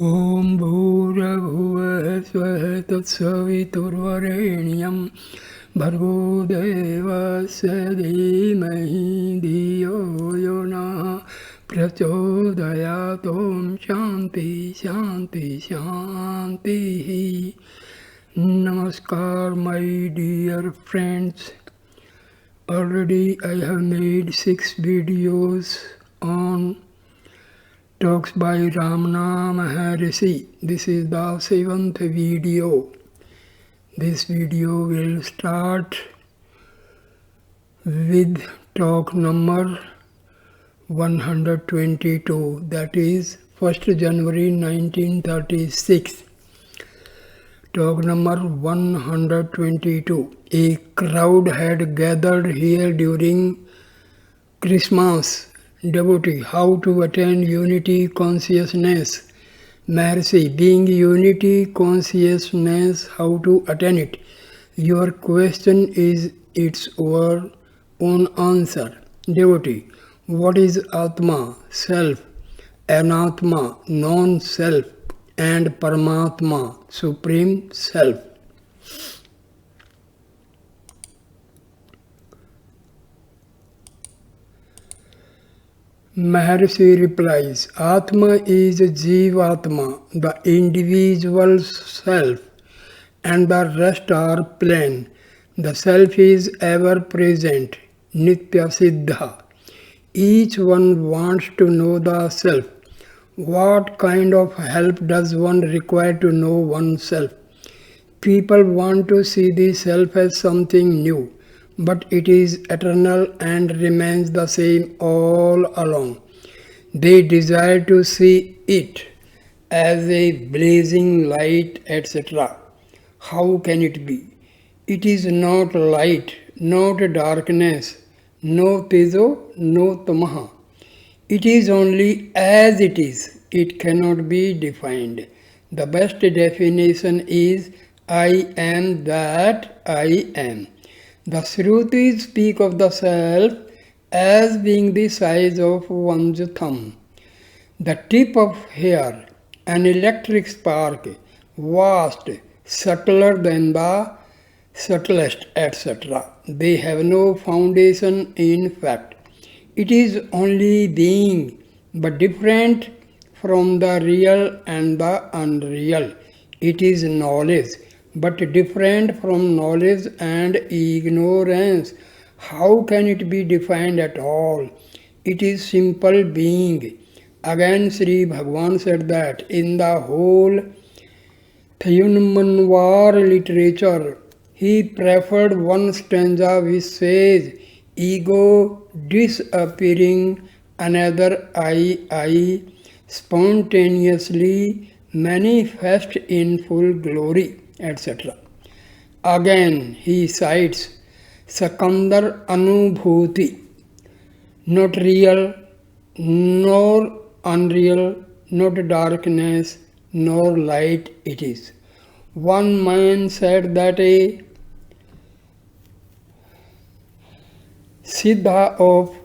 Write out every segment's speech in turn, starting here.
ॐ भूर्भुवः स्वः तत्सवितुर्वरेण्यं भर्गो देवस्य धीमहि धियो यो नः प्रचोदयात्। ॐ शान्ति शान्ति शान्तिः। Namaskar, my dear friends. Already I have made 6 videos on Talks by Ramana Maharishi. This is the 7th video. This video will start with talk number 122, that is 1st January 1936. Talk number 122. A crowd had gathered here during Christmas. Devotee, how to attain unity consciousness. Maharishi, being unity consciousness, how to attain it? Your question is its own answer. Devotee, what is Atma, self, Anatma, non-self, and Paramatma, supreme self? Maharishi replies, Atma is Jivatma, the individual self, and the rest are plain. The self is ever present, Nitya Siddha. Each one wants to know the self. What kind of help does one require to know oneself? People want to see the self as something new, but it is eternal and remains the same all along. They desire to see it as a blazing light, etc. How can it be? It is not light, not darkness, no tejo, no tamaha. It is only as it is. It cannot be defined. The best definition is I am that I am. The Shrutis speak of the self as being the size of one's thumb, the tip of hair, an electric spark, vast, subtler than the subtlest, etc. They have no foundation in fact. It is only being, but different from the real and the unreal. It is knowledge, but different from knowledge and ignorance. How can it be defined at all? It is simple being. Again, Sri Bhagavan said that in the whole Thayunmanvar literature, he preferred one stanza which says, ego disappearing, another I, spontaneously manifest in full glory, etc. Again, he cites Sakandar Anubhuti, not real, nor unreal, not darkness, nor light it is. One man said that a Siddha of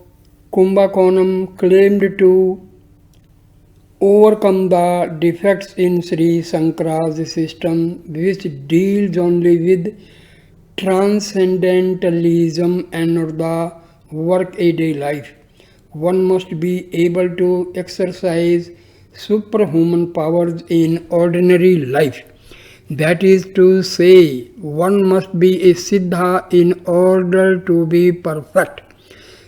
Kumbakonam claimed to overcome the defects in Sri Shankara's system, which deals only with transcendentalism and not the work-a-day life. One must be able to exercise superhuman powers in ordinary life. That is to say, one must be a Siddha in order to be perfect.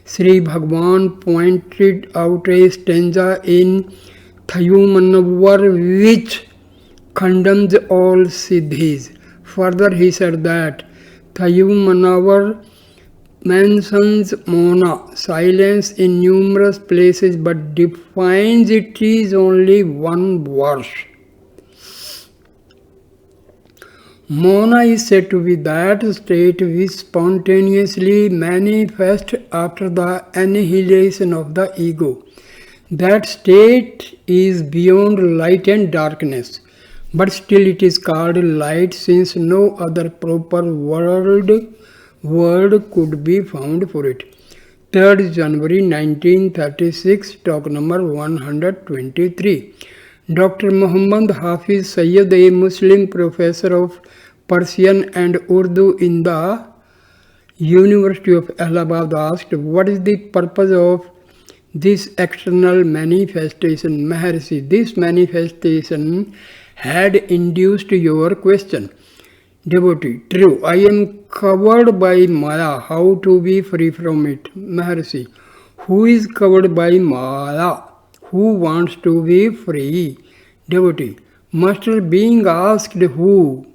Sri Bhagavan pointed out a stanza in Thayumanavar which condemns all Siddhis. Further, he said that Thayumanavar mentions Mona, silence, in numerous places, but defines it is only one verse. Mona is said to be that state which spontaneously manifests after the annihilation of the ego. That state is beyond light and darkness, but still it is called light since no other proper word could be found for it. 3rd January 1936, talk number 123. Dr. Muhammad Hafiz Sayyid, a Muslim professor of Persian and Urdu in the University of Allahabad, asked, "What is the purpose of this external manifestation?" Maharshi, this manifestation had induced your question. Devotee, true, I am covered by Maya. How to be free from it? Maharshi, who is covered by Maya? Who wants to be free? Devotee, Master being asked who?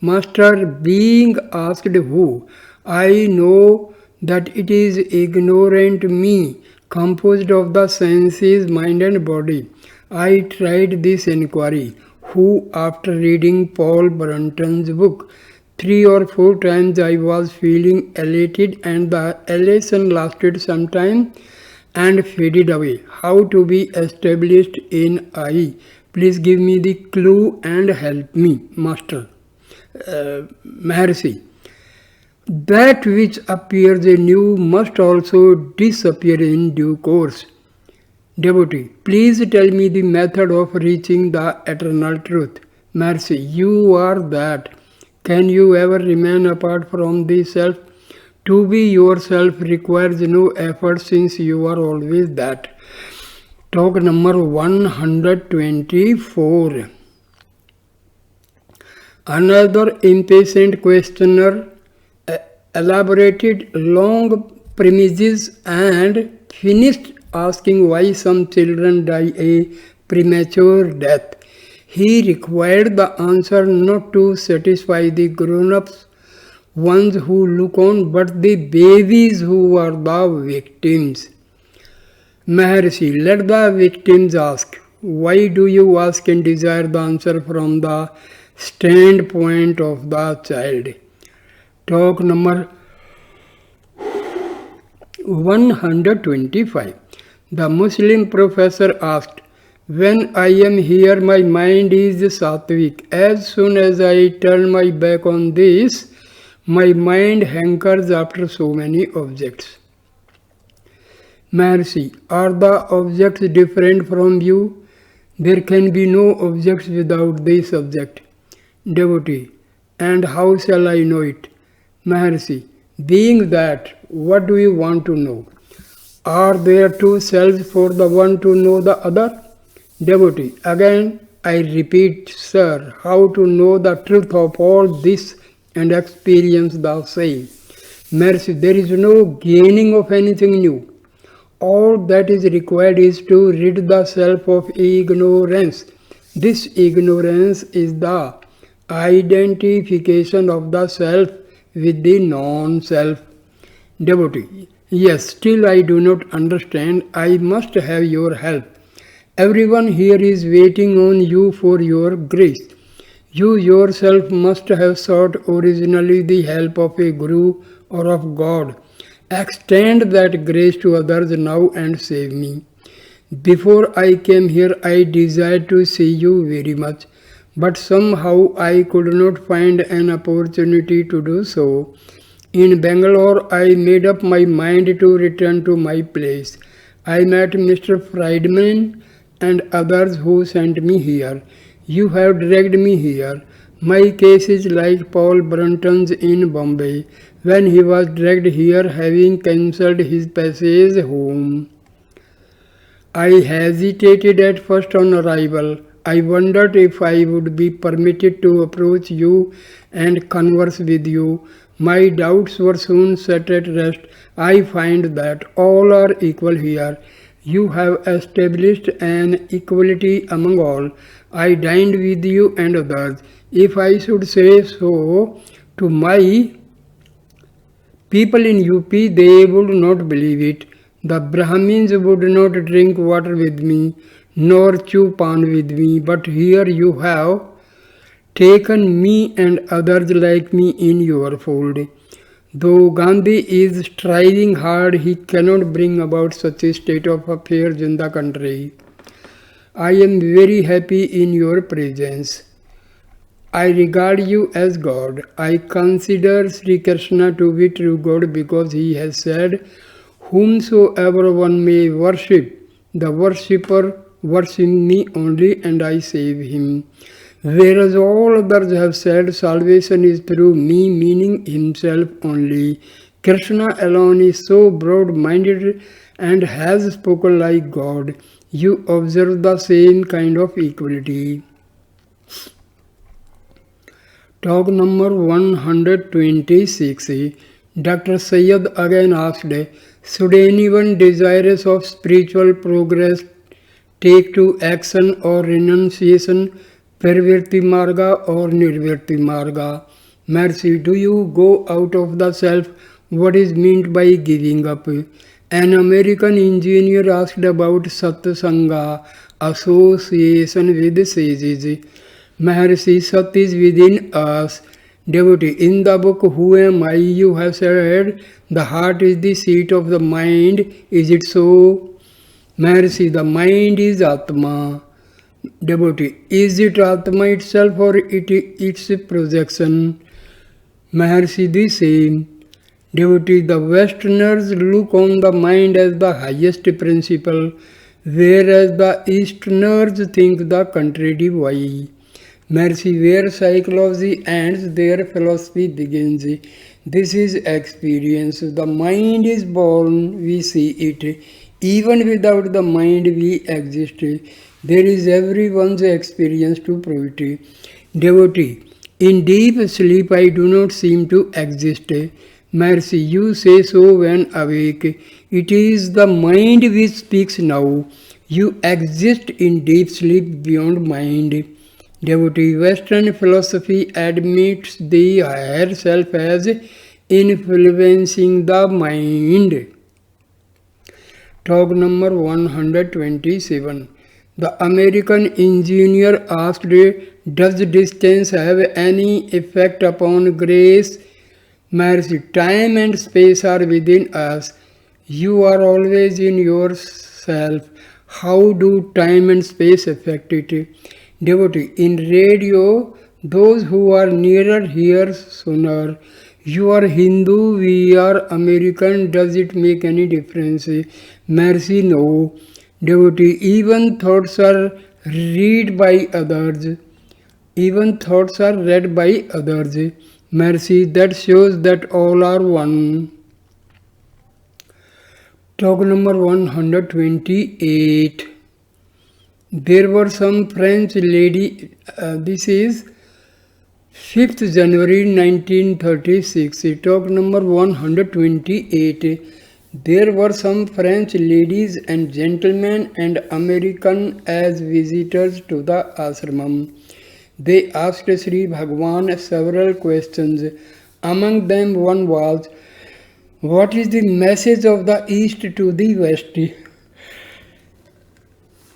Master being asked who? I know that it is ignorant me, composed of the senses, mind and body. I tried this inquiry. Who, after reading Paul Brunton's book, 3 or 4 times I was feeling elated and the elation lasted some time and faded away. How to be established in I? Please give me the clue and help me, Master. Maharshi, that which appears new must also disappear in due course. Devotee, please tell me the method of reaching the eternal truth. Maharshi, you are that. Can you ever remain apart from the self? To be yourself requires no effort since you are always that. Talk number 124. Another impatient questioner elaborated long premises and finished asking why some children die a premature death. He required the answer not to satisfy the grown-ups, ones who look on, but the babies who are the victims. Maharshi, let the victims ask. Why do you ask and desire the answer from the standpoint of the child? Talk number 125. The Muslim professor asked, when I am here, my mind is sattvic. As soon as I turn my back on this, my mind hankers after so many objects. Maharshi, are the objects different from you? There can be no objects without the subject. Devotee, and how shall I know it? Maharshi, being that, what do you want to know? Are there two selves for the one to know the other? Devotee, again I repeat, sir, how to know the truth of all this and experience the same? Maharshi, there is no gaining of anything new. All that is required is to rid the self of ignorance. This ignorance is the identification of the self with the non-self. Devotee, yes, still I do not understand. I must have your help. Everyone here is waiting on you for your grace. You yourself must have sought originally the help of a Guru or of God. Extend that grace to others now and save me. Before I came here, I desired to see you very much, but somehow I could not find an opportunity to do so. In Bangalore, I made up my mind to return to my place. I met Mr. Friedman and others who sent me here. You have dragged me here. My case is like Paul Brunton's in Bombay, when he was dragged here having cancelled his passage home. I hesitated at first on arrival. I wondered if I would be permitted to approach you and converse with you. My doubts were soon set at rest. I find that all are equal here. You have established an equality among all. I dined with you and others. If I should say so to my people in UP, they would not believe it. The Brahmins would not drink water with me, nor chew pan with me, but here you have taken me and others like me in your fold. Though Gandhi is striving hard, he cannot bring about such a state of affairs in the country. I am very happy in your presence. I regard you as God. I consider Sri Krishna to be true God because he has said, whomsoever one may worship, the worshipper worship me only and I save him. Whereas all others have said salvation is through me, meaning himself only. Krishna alone is so broad-minded and has spoken like God. You observe the same kind of equality. Talk number 126. Dr. Syed again asked, should anyone desirous of spiritual progress take to action or renunciation, Parvirti Marga or Nirvirti Marga? Mercy, do you go out of the self? What is meant by giving up? An American engineer asked about Satsanga, association with sages. Maharshi, Sat is within us. Devotee, in the book Who Am I, you have said the heart is the seat of the mind. Is it so? Maharshi, the mind is Atma. Devotee, is it Atma itself or its projection? Maharshi, the same. Devotee, the Westerners look on the mind as the highest principle, whereas the Easterners think the contrary. Why? Mercy, where psychology ends, there philosophy begins. This is experience. The mind is born, we see it. Even without the mind, we exist. There is everyone's experience to prove it. Devotee, in deep sleep I do not seem to exist. Mercy, you say so when awake. It is the mind which speaks now. You exist in deep sleep beyond mind. Devotee, Western philosophy admits the higher self as influencing the mind. Talk number 127. The American engineer asked, does distance have any effect upon grace? Mercy, time and space are within us. You are always in yourself. How do time and space affect it? Devotee, in radio, those who are nearer hear sooner. You are Hindu, we are American, does it make any difference? Mercy, no. Devotee, even thoughts are read by others. Even thoughts are read by others. Mercy, that shows that all are one. Talk number 128. There were some French lady, this is 5th January 1936, talk number 128. There were some French ladies and gentlemen and American as visitors to the ashramam. They asked Sri Bhagwan several questions. Among them one was, what is the message of the East to the West?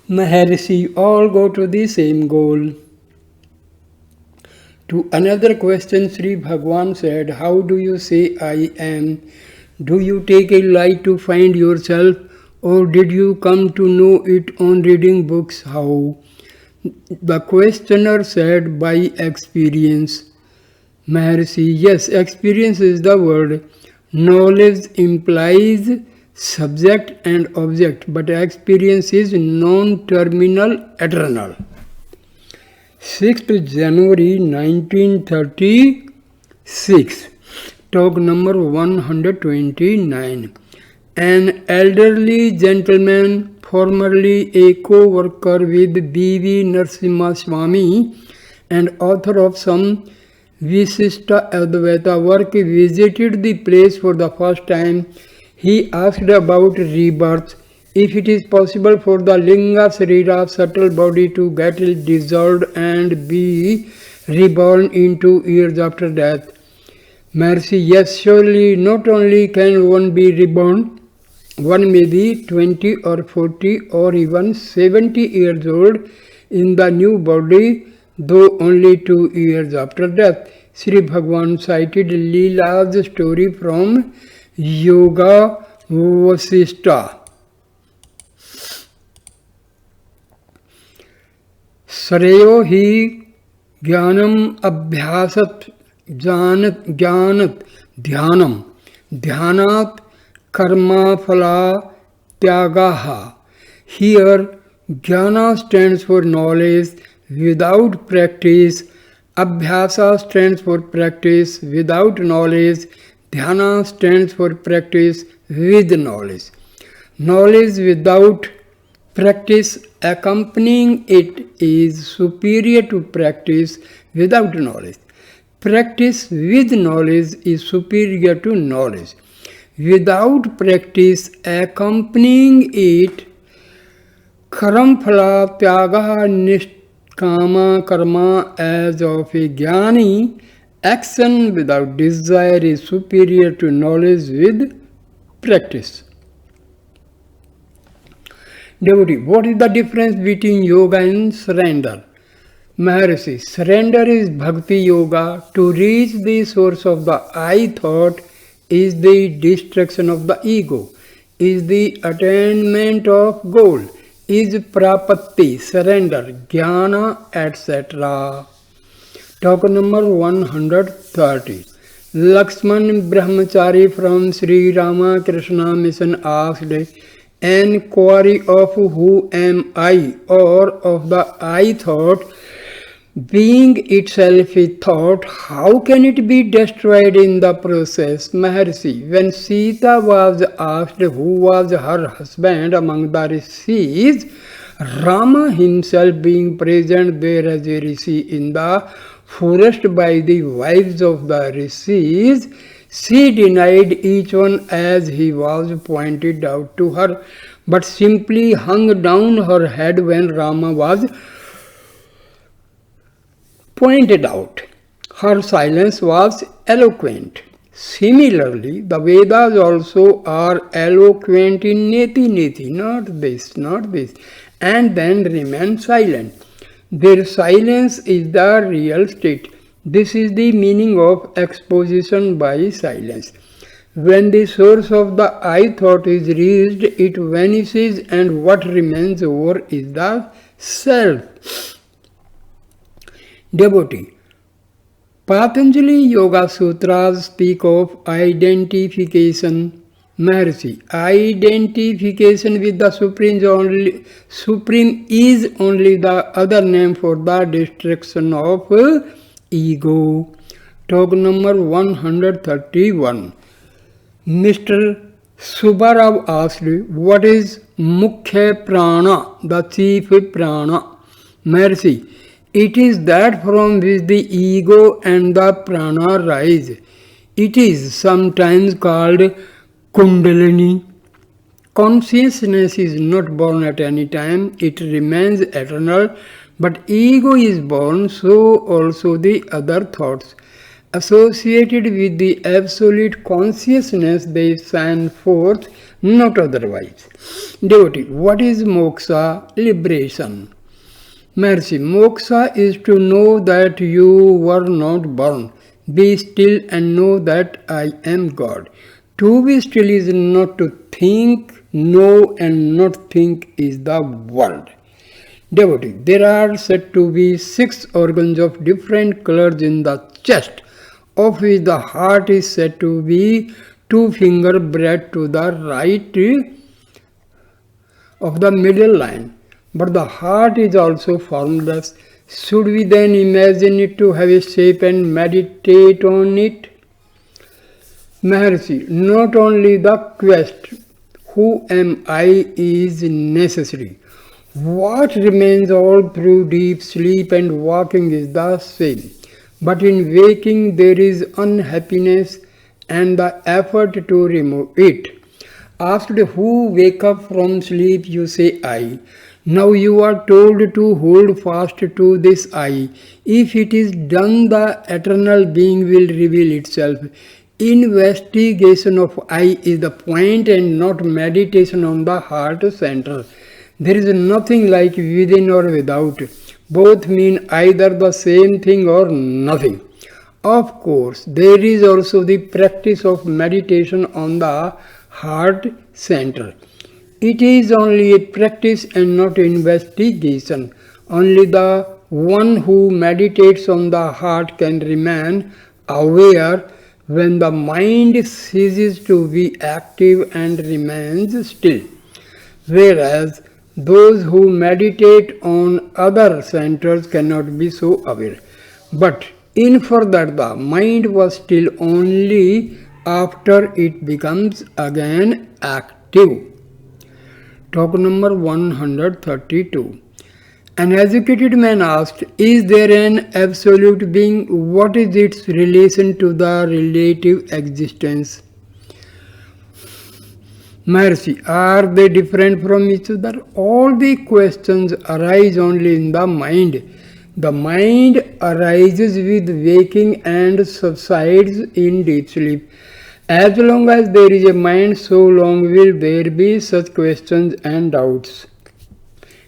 Maharshi, all go to the same goal. To another question, Sri Bhagwan said, how do you say I am? Do you take a lie to find yourself, or did you come to know it on reading books? How? The questioner said, by experience. Maharshi, yes, experience is the word. Knowledge implies subject and object, but experience is non-terminal, eternal. 6th January 1936, talk number 129. An elderly gentleman, formerly a co-worker with B.V. Narasimha Swami and author of some Visishta Advaita work, visited the place for the first time. He asked about rebirth, if it is possible for the linga sarira, subtle body, to get dissolved and be reborn into years after death. Mercy, yes, surely not only can one be reborn, one may be 20 or 40 or even 70 years old in the new body, though only 2 years after death. Sri Bhagwan cited Leela's story from Yoga Vasishta. Sarayo hi jnanam abhyasat jnanat dhyanam dhyanat karma phala tyagaha. Here Jnana stands for knowledge without practice. Abhyasa stands for practice without knowledge. Dhyana stands for practice with knowledge. Knowledge without practice accompanying it is superior to practice without knowledge. Practice with knowledge is superior to knowledge. Without practice accompanying it, karam phala tyaga nishkama karma as of a jnani, action without desire is superior to knowledge with practice. Devotee, what is the difference between yoga and surrender? Maharishi, surrender is bhakti yoga. To reach the source of the I thought is the destruction of the ego, is the attainment of goal, is prapatti, surrender, jnana, etc. Talk number 130. Lakshman Brahmachari from Sri Ramakrishna Mission asked, enquiry of who am I or of the I thought, being itself a thought, how can it be destroyed in the process? Maharishi, when Sita was asked who was her husband among the rishis, Rama himself being present there as a rishi in the forest by the wives of the rishis, she denied each one as he was pointed out to her, but simply hung down her head when Rama was pointed out. Her silence was eloquent. Similarly, the Vedas also are eloquent in neti neti, not this, and then remain silent. Their silence is the real state. This is the meaning of exposition by silence. When the source of the I thought is reached, it vanishes and what remains over is the self. Devotee, Patanjali Yoga Sutras speak of identification. Maharishi, identification with the Supreme is only the other name for the destruction of ego. Talk number 131. Mr. Subbarao asked, what is Mukhya Prana, the chief prana? Maharishi, it is that from which the ego and the prana rise. It is sometimes called Kundalini. Consciousness is not born at any time, it remains eternal, but ego is born, so also the other thoughts. Associated with the absolute consciousness, they shine forth, not otherwise. Devotee, what is moksha? Liberation. Maharishi, moksha is to know that you were not born. Be still and know that I am God. To be still is not to think, know and not think is the world. Devotee, there are said to be 6 organs of different colors in the chest, of which the heart is said to be 2 finger breadth to the right of the middle line. But the heart is also formless. Should we then imagine it to have a shape and meditate on it? Maharishi, not only the quest, who am I, is necessary. What remains all through deep sleep and walking is the same. But in waking there is unhappiness and the effort to remove it. Asked who wake up from sleep, you say I. Now you are told to hold fast to this I. If it is done, the eternal being will reveal itself. Investigation of I is the point and not meditation on the heart center. There is nothing like within or without. Both mean either the same thing or nothing. Of course, there is also the practice of meditation on the heart center. It is only a practice and not investigation. Only the one who meditates on the heart can remain aware when the mind ceases to be active and remains still. Whereas Those who meditate on other centers cannot be so aware. But infer that the mind was still only after it becomes again active. Talk number 132. An educated man asked, is there an absolute being? What is its relation to the relative existence? Mercy, are they different from each other? All the questions arise only in the mind. The mind arises with waking and subsides in deep sleep. As long as there is a mind, so long will there be such questions and doubts.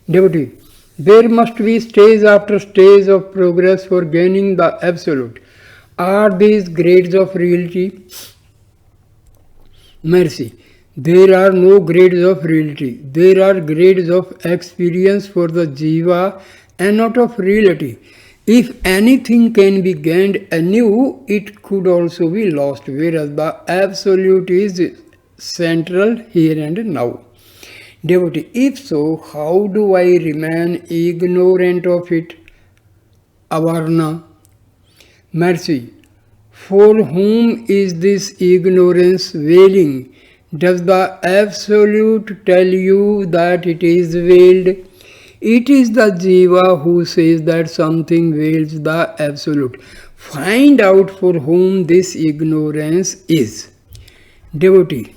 Devotee, there must be stage after stage of progress for gaining the absolute. Are these grades of reality? Mercy, there are no grades of reality. There are grades of experience for the jiva and not of reality. If anything can be gained anew, it could also be lost, whereas the absolute is central here and now. Devotee, if so, how do I remain ignorant of it? Avarna. Mercy, for whom is this ignorance veiling? Does the Absolute tell you that it is veiled? It is the Jiva who says that something veils the Absolute. Find out for whom this ignorance is. Devotee,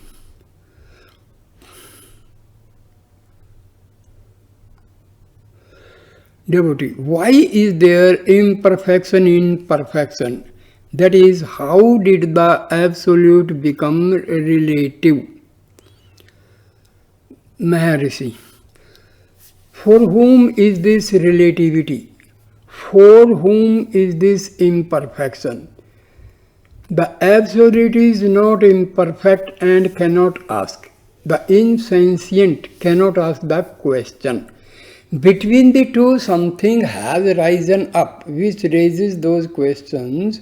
why is there imperfection in perfection? That is, how did the Absolute become relative? Maharishi, for whom is this relativity? For whom is this imperfection? The Absolute is not imperfect and cannot ask. The insentient cannot ask the question. Between the two, something has risen up which raises those questions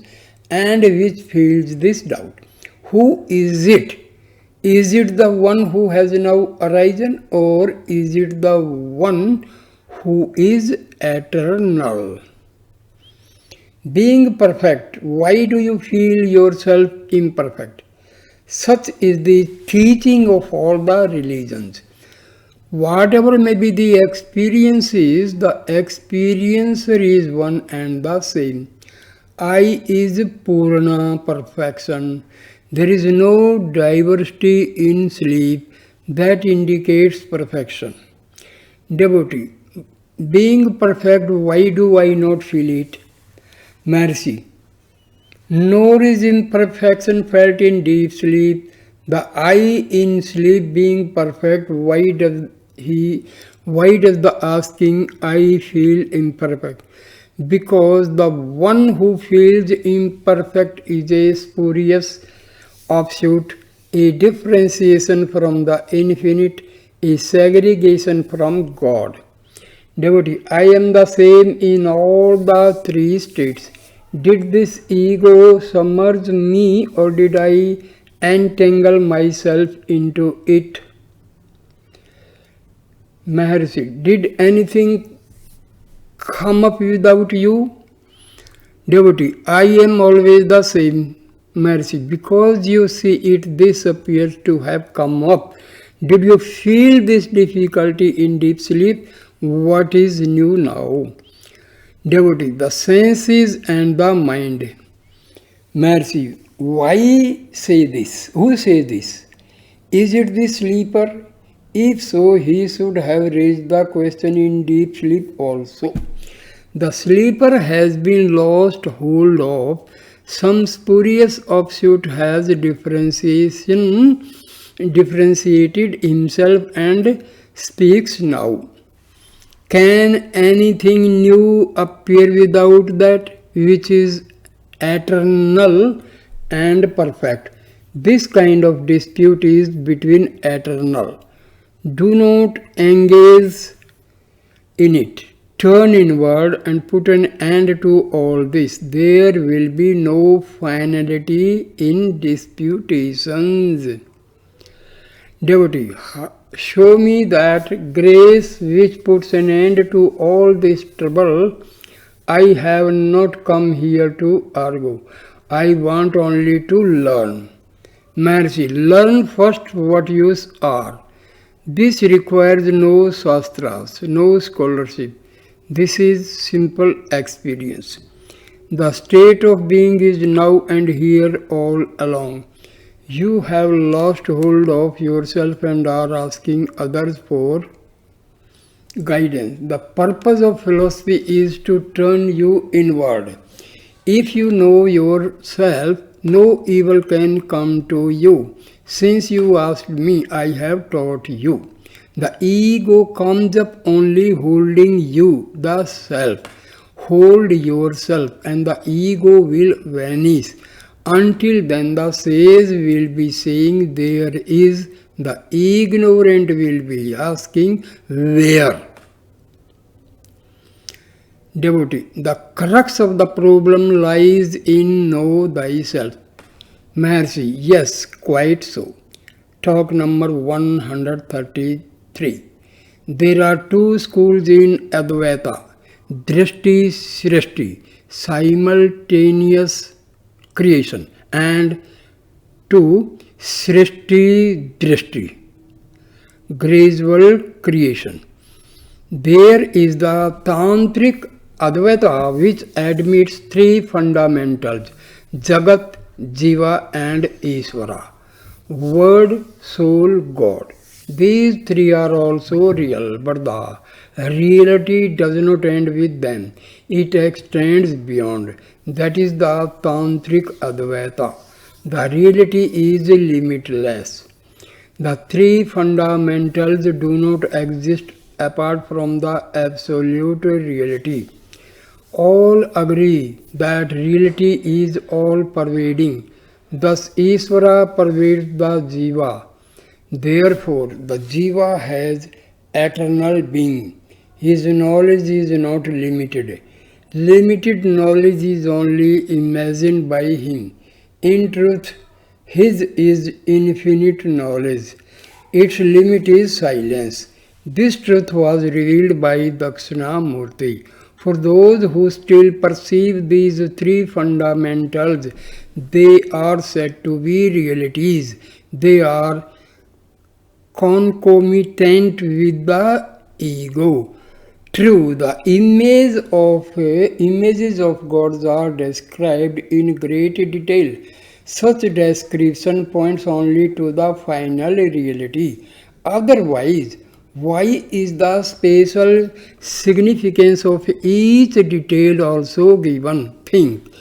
and which fills this doubt. Who is it? Is it the one who has now arisen, or is it the one who is eternal? Being perfect, why do you feel yourself imperfect? Such is the teaching of all the religions. Whatever may be the experiences, the experiencer is one and the same. I is Purna, perfection. There is no diversity in sleep that indicates perfection. Devotee, being perfect, why do I not feel it? Mercy, nor is imperfection felt in deep sleep. The I in sleep being perfect, why does the asking I feel imperfect? Because the one who feels imperfect is a spurious offshoot, a differentiation from the infinite, a segregation from God. Devotee, I am the same in all the three states. Did this ego submerge me, or did I entangle myself into it? Maharishi, did anything come up without you? Devotee, I am always the same. Maharishi, because you see it, this appears to have come up. Did you feel this difficulty in deep sleep? What is new now? Devotee, the senses and the mind. Maharishi, why say this? Who says this? Is it the sleeper? If so, he should have raised the question in deep sleep also. The sleeper has been lost hold of. Some spurious offshoot has differentiated himself and speaks now. Can anything new appear without that which is eternal and perfect? This kind of dispute is between eternal. Do not engage in it. Turn inward and put an end to all this. There will be no finality in disputations. Devotee, show me that grace which puts an end to all this trouble. I have not come here to argue. I want only to learn. Mercy, learn first what you are. This requires no shastras, no scholarship. This is simple experience. The state of being is now and here all along. You have lost hold of yourself and are asking others for guidance. The purpose of philosophy is to turn you inward. If you know yourself, no evil can come to you. Since you asked me, I have taught you. The ego comes up only holding you, the self. Hold yourself and the ego will vanish. Until then the sage will be saying there is, the ignorant will be asking where. Devotee, the crux of the problem lies in know thyself. Mercy, yes, quite so. Talk number 133. There are two schools in Advaita. Drishti Srishti, simultaneous creation, and two, Srishti Drishti, gradual creation. There is the Tantric Advaita which admits three fundamentals, Jagat, Jiva and Ishvara, Word, Soul, God. These three are also real, but the reality does not end with them. It extends beyond. That is the Tantric Advaita. The reality is limitless. The three fundamentals do not exist apart from the absolute reality. All agree that reality is all-pervading. Thus, Ishvara pervades the Jiva. Therefore, the Jiva has eternal being. His knowledge is not limited. Limited knowledge is only imagined by him. In truth, his is infinite knowledge. Its limit is silence. This truth was revealed by Dakshinamurti. For those who still perceive these three fundamentals, they are said to be realities. They are concomitant with the ego. True, the images of gods are described in great detail. Such description points only to the final reality. Otherwise, why is the spatial significance of each detail also given? Think.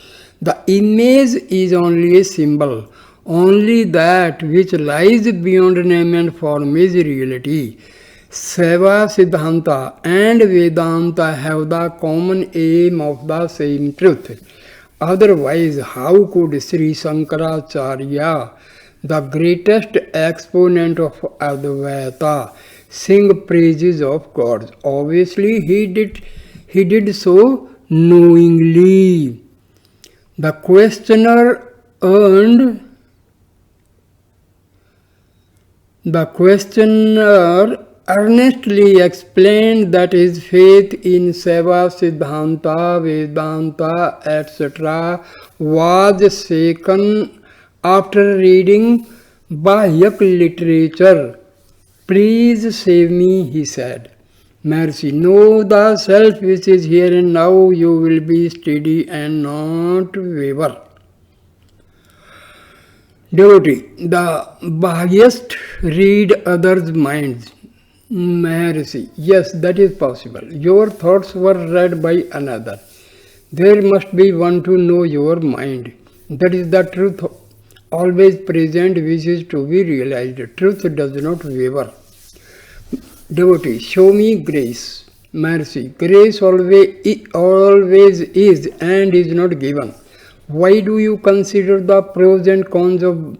The image is only a symbol. Only that which lies beyond name and form is reality. Seva Siddhanta and Vedanta have the common aim of the same truth. Otherwise, how could Sri Shankaracharya, the greatest exponent of Advaita, sing praises of God? Obviously, he did so knowingly. The questioner earnestly explained that his faith in Seva, Siddhanta, Vedanta, etc. was shaken after reading Bahyak literature. Please save me, he said. Mercy, know the self which is here and now, you will be steady and not waver. Devotee, the Bahyast read others' minds. Mercy, yes, that is possible. Your thoughts were read by another. There must be one to know your mind. That is the truth always present which is to be realized. Truth does not waver. Devotee, show me grace. Mercy, grace always is and is not given. Why do you consider the pros and cons of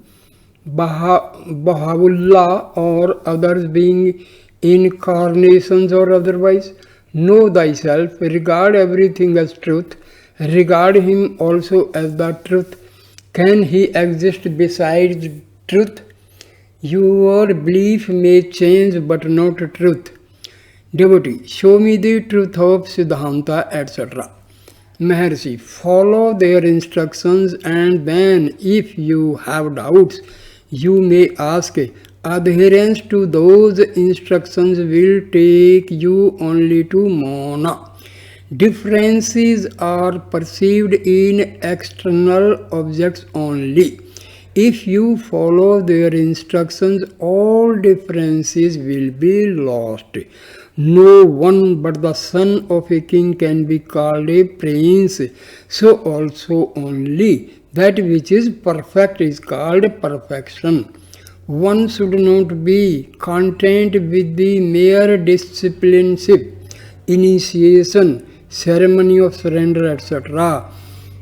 Baha'u'llah or others being incarnations or otherwise? Know thyself, regard everything as truth, regard him also as the truth. Can he exist besides truth? Your belief may change but not truth. Devotee, show me the truth of Siddhanta, etc. Maharshi, follow their instructions, and then, if you have doubts, you may ask. Adherence to those instructions will take you only to Mona. Differences are perceived in external objects only. If you follow their instructions, all differences will be lost. No one but the son of a king can be called a prince. So also only that which is perfect is called perfection. One should not be content with the mere discipleship, initiation, ceremony of surrender, etc.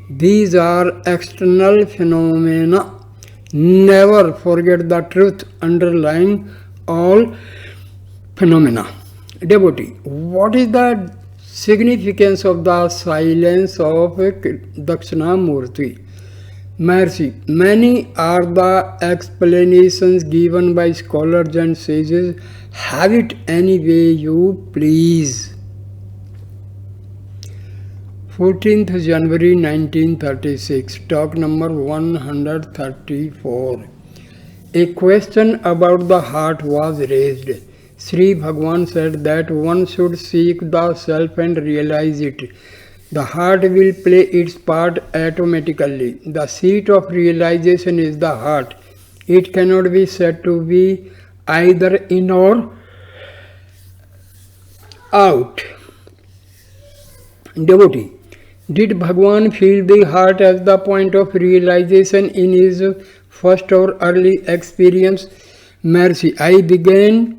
These are external phenomena. Never forget the truth underlying all phenomena. Devotee, what is the significance of the silence of Dakshinamurti? Mercy. Many are the explanations given by scholars and sages. Have it any way you please. 14th January 1936, talk number 134. A question about the heart was raised. Sri Bhagwan said that one should seek the self and realize it. The heart will play its part automatically. The seat of realization is the heart. It cannot be said to be either in or out. Devotee, did Bhagwan feel the heart as the point of realization in his first or early experience? Mercy, I began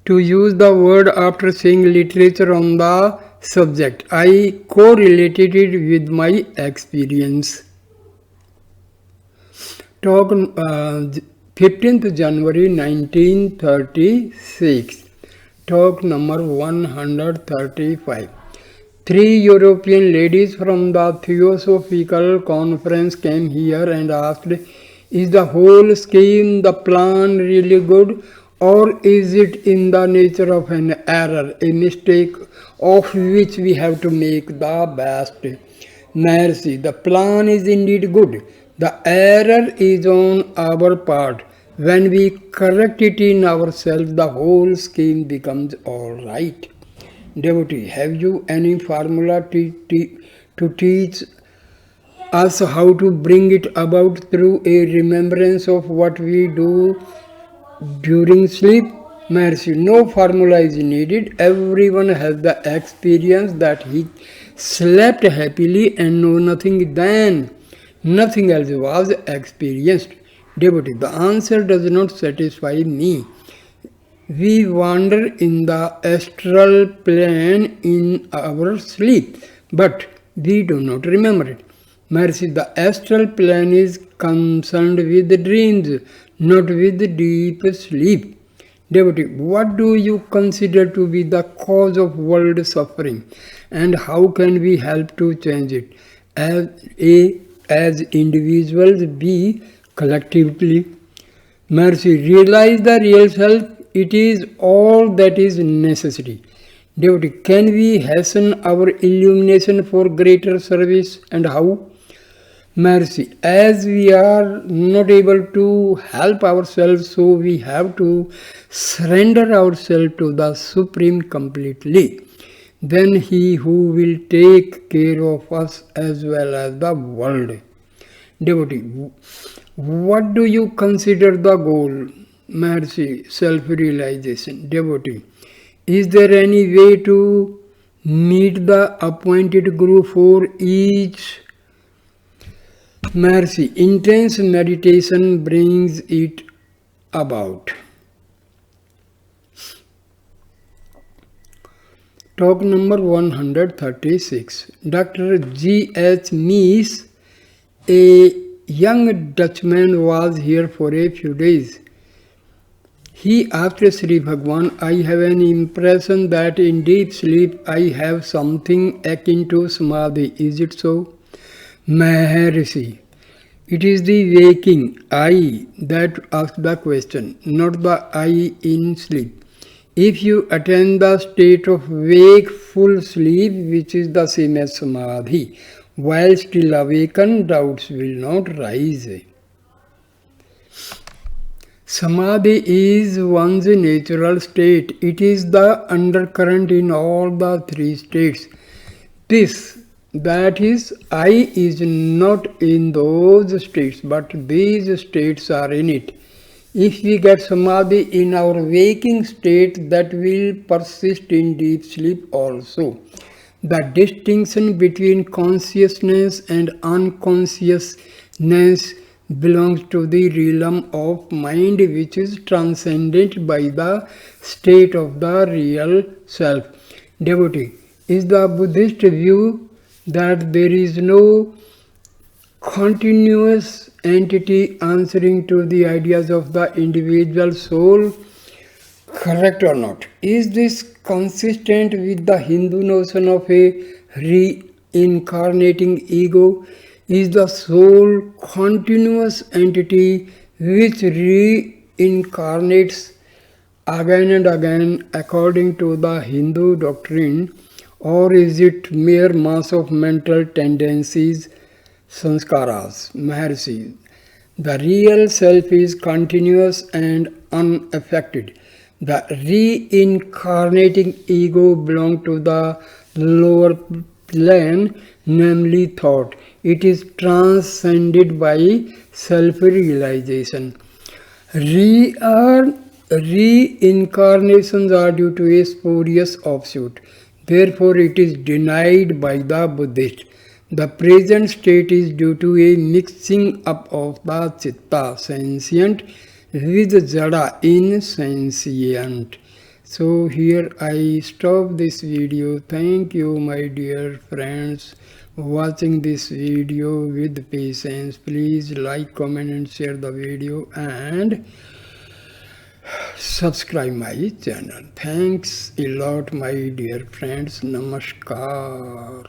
to use the word after seeing literature on the subject. I correlated it with my experience. Talk 15th January 1936. Talk number 135. Three European ladies from the Theosophical Conference came here and asked, is the whole scheme, the plan really good, or is it in the nature of an error, a mistake of which we have to make the best? Mercy, the plan is indeed good. The error is on our part. When we correct it in ourselves, the whole scheme becomes all right. Devotee, have you any formula to teach us how to bring it about through a remembrance of what we do during sleep? Mercy, no formula is needed. Everyone has the experience that he slept happily and know nothing then. Nothing else was experienced. Devotee, the answer does not satisfy me. We wander in the astral plane in our sleep, but we do not remember it. Mercy, the astral plane is concerned with dreams, not with deep sleep. Devotee, what do you consider to be the cause of world suffering, and how can we help to change it? As individuals, B, collectively. Mercy, realize the real self. It is all that is necessary. Devotee, can we hasten our illumination for greater service, and how? Mercy, as we are not able to help ourselves, so we have to surrender ourselves to the Supreme completely. Then He who will take care of us as well as the world. Devotee, what do you consider the goal? Mercy, self-realization. Devotee, is there any way to meet the appointed Guru for each? Mercy, intense meditation brings it about. Talk number 136. Dr. G.H. Mies, a young Dutchman, was here for a few days. He asked Sri Bhagwan, I have an impression that in deep sleep I have something akin to Samadhi. Is it so? Maharishi, It is the waking I that asks the question, not the I in sleep. If you attain the state of wakeful sleep, which is the same as samadhi, while still awakened, doubts will not rise. Samadhi is one's natural state. It is the undercurrent in all the three states. That is, I is not in those states, but these states are in it. If we get samadhi in our waking state, that will persist in deep sleep also. The distinction between consciousness and unconsciousness belongs to the realm of mind, which is transcended by the state of the real self. Devotee, is the Buddhist view that there is no continuous entity answering to the ideas of the individual soul correct or not? Is this consistent with the Hindu notion of a reincarnating ego? Is the soul continuous entity which reincarnates again and again according to the Hindu doctrine, or is it mere mass of mental tendencies, sanskaras, maharshi? The real self is continuous and unaffected. The reincarnating ego belongs to the lower plane, namely thought. It is transcended by self-realization. Reincarnations are due to a spurious offshoot. Therefore, it is denied by the Buddhist. The present state is due to a mixing up of the chitta, sentient, with jada, insentient. So here I stop this video. Thank you, my dear friends, watching this video with patience. Please like, comment and share the video and subscribe my channel. Thanks a lot, my dear friends. Namaskar.